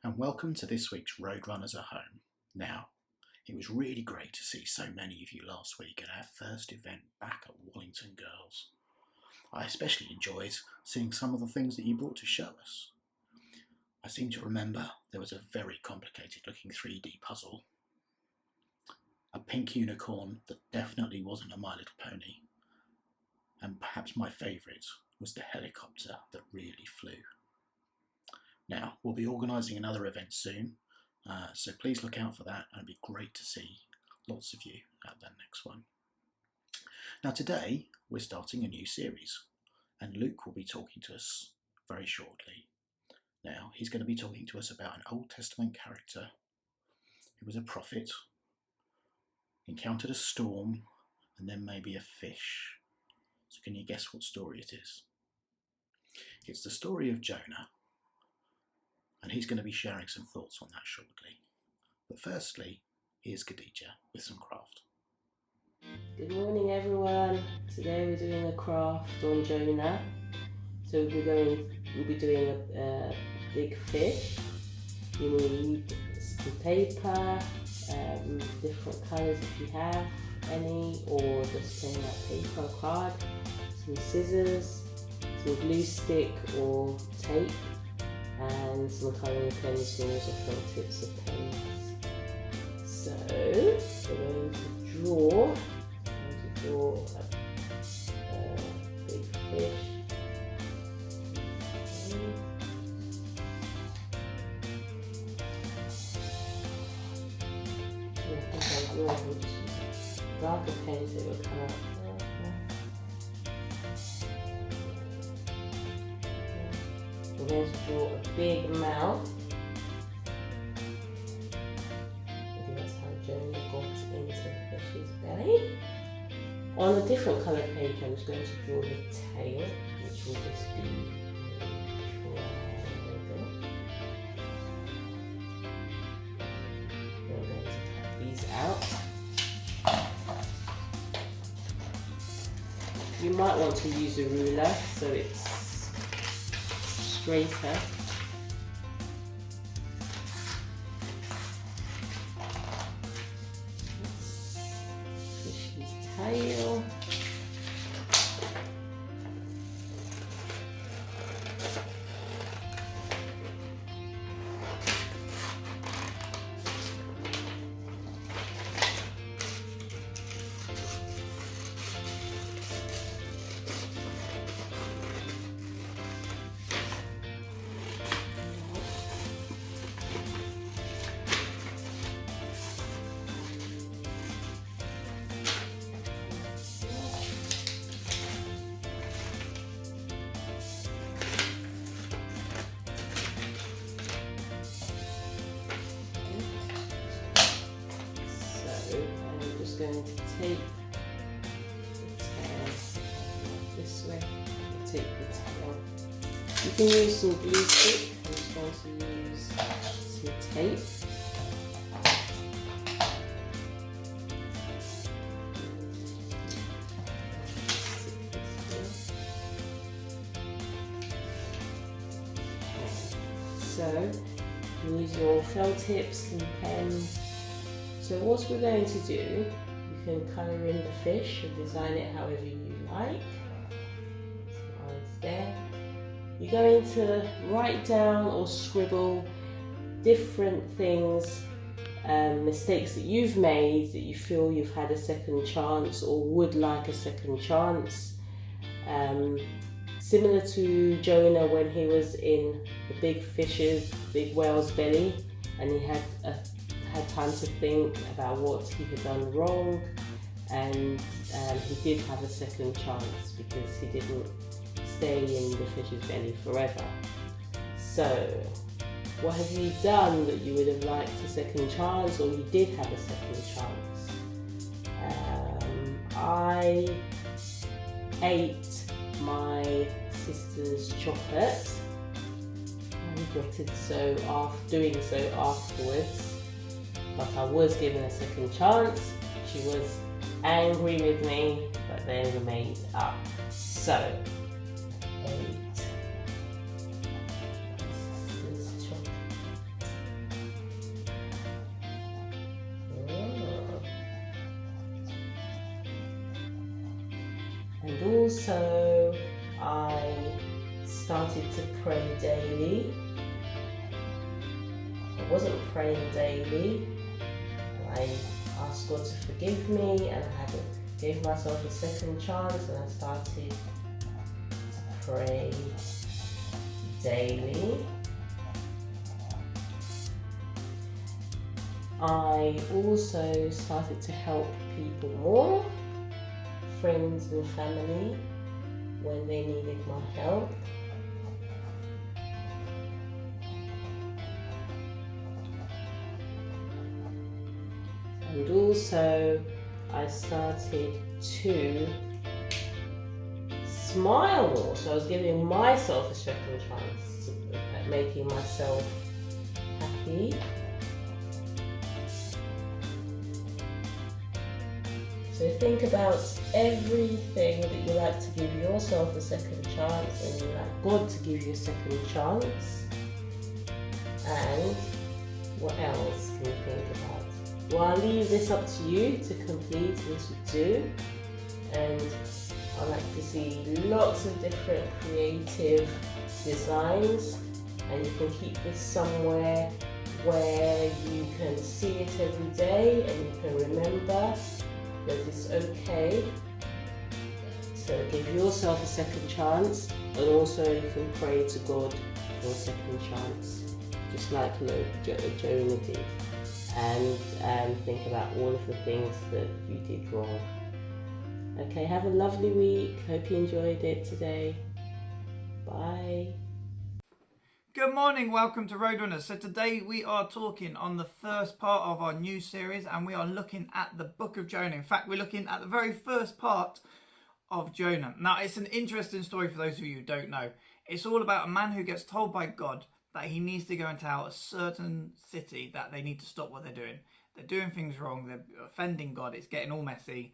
and welcome to this week's Roadrunners at Home. Now, it was really great to see so many of you last week at our first event back at Wallington Girls. I especially enjoyed seeing some of the things that you brought to show us. I seem to remember there was a very complicated looking 3D puzzle, a pink unicorn that definitely wasn't a My Little Pony, and perhaps my favourite was the helicopter that really flew. Now, we'll be organising another event soon, so please look out for that, and it'd be great to see lots of you at that next one. Now today, we're starting a new series, and Luke will be talking to us very shortly. Now, he's going to be talking to us about an Old Testament character who was a prophet, encountered a storm, and then maybe a fish. So can you guess what story it is? It's the story of Jonah, and he's going to be sharing some thoughts on that shortly. But firstly, here's Khadija with some craft. Good morning everyone. Today we're doing a craft on Jonah. So we'll be doing a big fish. You need some paper, different colours if you have any, or just plain like paper or card, some scissors, some glue stick or tape, and some colouring pencils or felt tips of pens. So we're going to draw a big fish. We'll just use darker pens that will come out. We're going to draw a big mouth. Maybe that's how Jonah got into the fish's belly. On a different coloured page, I'm just going to draw the tail, which will just be we're going to cut these out. You might want to use a ruler so it's straighter. Fish's tail. I'm just going to take the tail this way, take the tail. You can use some glue stick. I'm just going to use some tape. So you use your felt tips and pens. So what we're going to do, you can colour in the fish and design it however you like. Some eyes there. You're going to write down or scribble different things, mistakes that you've made that you feel you've had a second chance or would like a second chance. Similar to Jonah when he was in the big whale's belly and he had time to think about what he had done wrong, and he did have a second chance because he didn't stay in the fish's belly forever. So what have you done that you would have liked a second chance, or you did have a second chance? I ate my sister's chocolate. I regretted doing so afterwards. But I was given a second chance. She was angry with me, but then we made up. So, I ate my sister's chocolate. And also I started to pray daily. I wasn't praying daily. I asked God to forgive me, and I gave myself a second chance, and I started to pray daily. I also started to help people more, friends and family, when they needed my help. And also I started to smile more. So I was giving myself a second chance at making myself happy. So think about everything that you like to give yourself a second chance, and you like God to give you a second chance. And what else can you think about? Well, I'll leave this up to you to complete what you do. And I like to see lots of different creative designs, and you can keep this somewhere where you can see it every day and you can remember that it's okay to give yourself a second chance, and also you can pray to God for a second chance, just like Jonah did, and think about all of the things that you did wrong. Okay, have a lovely week. Hope you enjoyed it today. Bye. Good morning, welcome to Roadrunners. So today we are talking on the first part of our new series, and we are looking at the book of Jonah. In fact, we're looking at the very first part of Jonah. Now, it's an interesting story for those of you who don't know. It's all about a man who gets told by God that he needs to go and tell a certain city that they need to stop what they're doing. They're doing things wrong, they're offending God, it's getting all messy,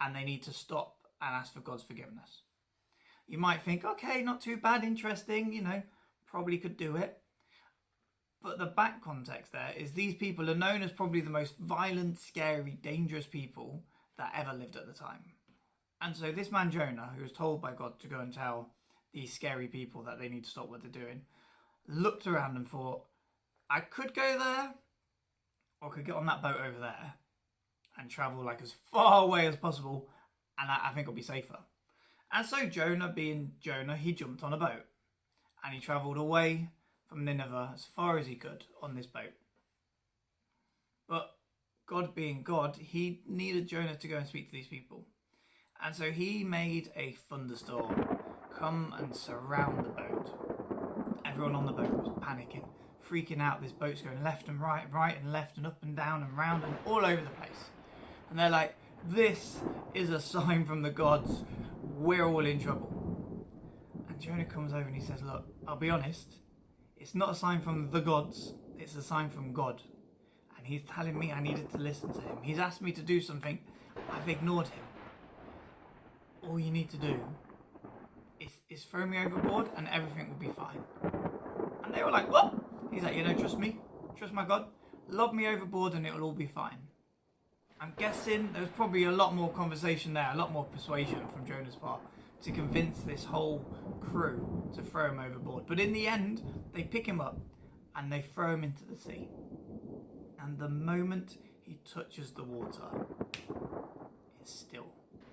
and they need to stop and ask for God's forgiveness. You might think, okay, not too bad, interesting, probably could do it. But the back context there is these people are known as probably the most violent, scary, dangerous people that ever lived at the time. And so this man Jonah, who was told by God to go and tell these scary people that they need to stop what they're doing, looked around and thought, I could go there, or I could get on that boat over there and travel like as far away as possible, and I think it'll be safer. And so Jonah, being Jonah, he jumped on a boat and he travelled away from Nineveh as far as he could on this boat. But God being God, he needed Jonah to go and speak to these people. And so he made a thunderstorm come and surround the boat. Everyone on the boat was panicking, freaking out. This boat's going left and right and left and up and down and round and all over the place. And they're like, this is a sign from the gods. We're all in trouble. And Jonah comes over and he says, look, I'll be honest. It's not a sign from the gods. It's a sign from God. And he's telling me I needed to listen to him. He's asked me to do something. I've ignored him. All you need to do is throw me overboard and everything will be fine. And they were like, what? He's like, trust me. Trust my God. Lob me overboard and it'll all be fine. I'm guessing there was probably a lot more conversation there, a lot more persuasion from Jonah's part to convince this whole crew to throw him overboard. But in the end, they pick him up and they throw him into the sea. And the moment he touches the water, it's still.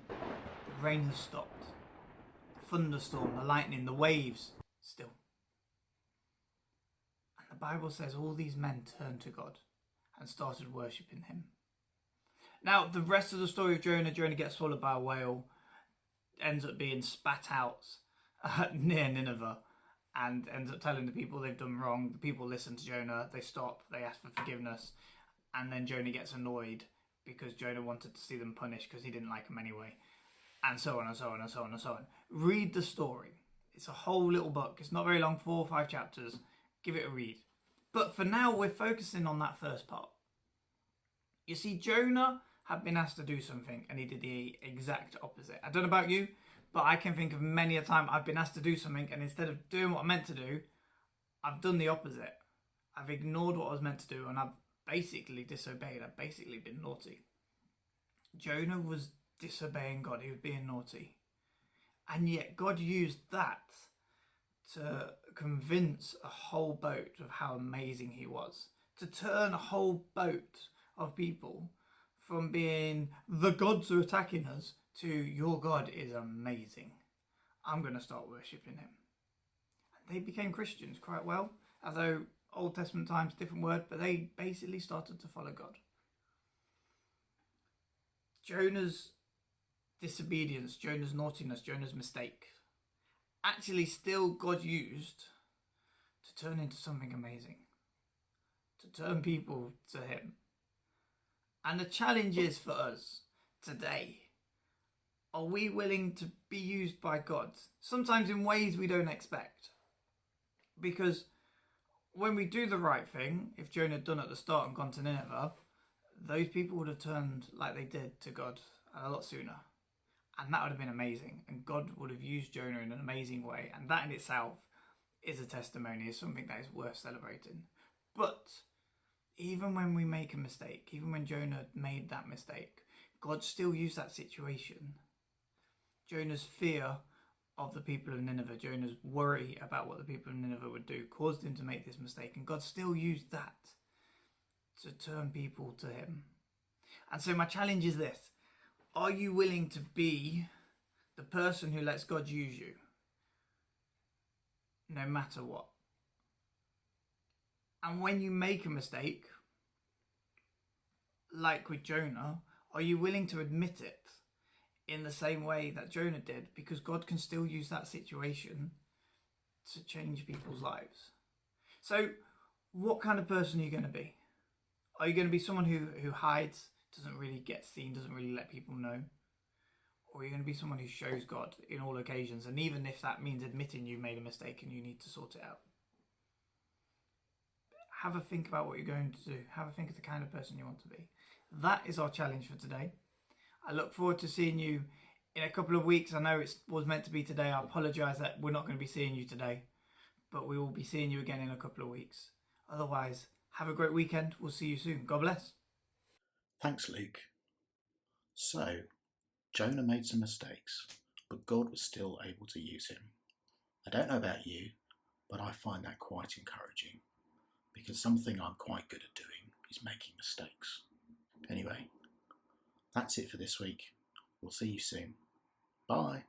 The rain has stopped. The thunderstorm, the lightning, the waves, still. And the Bible says all these men turned to God and started worshipping him. Now, the rest of the story of Jonah gets swallowed by a whale, ends up being spat out near Nineveh, and ends up telling the people they've done wrong. The people listen to Jonah, they stop, they ask for forgiveness, and then Jonah gets annoyed because Jonah wanted to see them punished because he didn't like them anyway, and so on and so on and so on and so on. Read the story. It's a whole little book. It's not very long, 4 or 5 chapters. Give it a read. But for now, we're focusing on that first part. You see, Jonah had been asked to do something and he did the exact opposite. I don't know about you, but I can think of many a time I've been asked to do something and instead of doing what I meant to do, I've done the opposite. I've ignored what I was meant to do and I've basically disobeyed. I've basically been naughty. Jonah was disobeying God. He was being naughty. And yet God used that to convince a whole boat of how amazing he was. To turn a whole boat of people from being the gods are attacking us to your God is amazing. I'm going to start worshipping him. And they became Christians quite well, although Old Testament times, different word, but they basically started to follow God. Jonah's disobedience, Jonah's naughtiness, Jonah's mistake, actually still God used to turn into something amazing, to turn people to him. And the challenge is for us today, are we willing to be used by God? Sometimes in ways we don't expect. Because when we do the right thing, if Jonah had done at the start and gone to Nineveh, those people would have turned like they did to God a lot sooner. And that would have been amazing. And God would have used Jonah in an amazing way. And that in itself is a testimony, is something that is worth celebrating. But even when we make a mistake, even when Jonah made that mistake, God still used that situation. Jonah's fear of the people of Nineveh, Jonah's worry about what the people of Nineveh would do, caused him to make this mistake. And God still used that to turn people to him. And so my challenge is this. Are you willing to be the person who lets God use you? No matter what. And when you make a mistake, like with Jonah, are you willing to admit it in the same way that Jonah did? Because God can still use that situation to change people's lives. So what kind of person are you going to be? Are you going to be someone who hides, doesn't really get seen, doesn't really let people know? Or are you going to be someone who shows God in all occasions, and even if that means admitting you made a mistake and you need to sort it out? Have a think about what you're going to do. Have a think of the kind of person you want to be. That is our challenge for today. I look forward to seeing you in a couple of weeks. I know it was meant to be today. I apologise that we're not going to be seeing you today, but we will be seeing you again in a couple of weeks. Otherwise, have a great weekend. We'll see you soon. God bless. Thanks, Luke. So, Jonah made some mistakes, but God was still able to use him. I don't know about you, but I find that quite encouraging, because something I'm quite good at doing is making mistakes. Anyway, that's it for this week. We'll see you soon. Bye.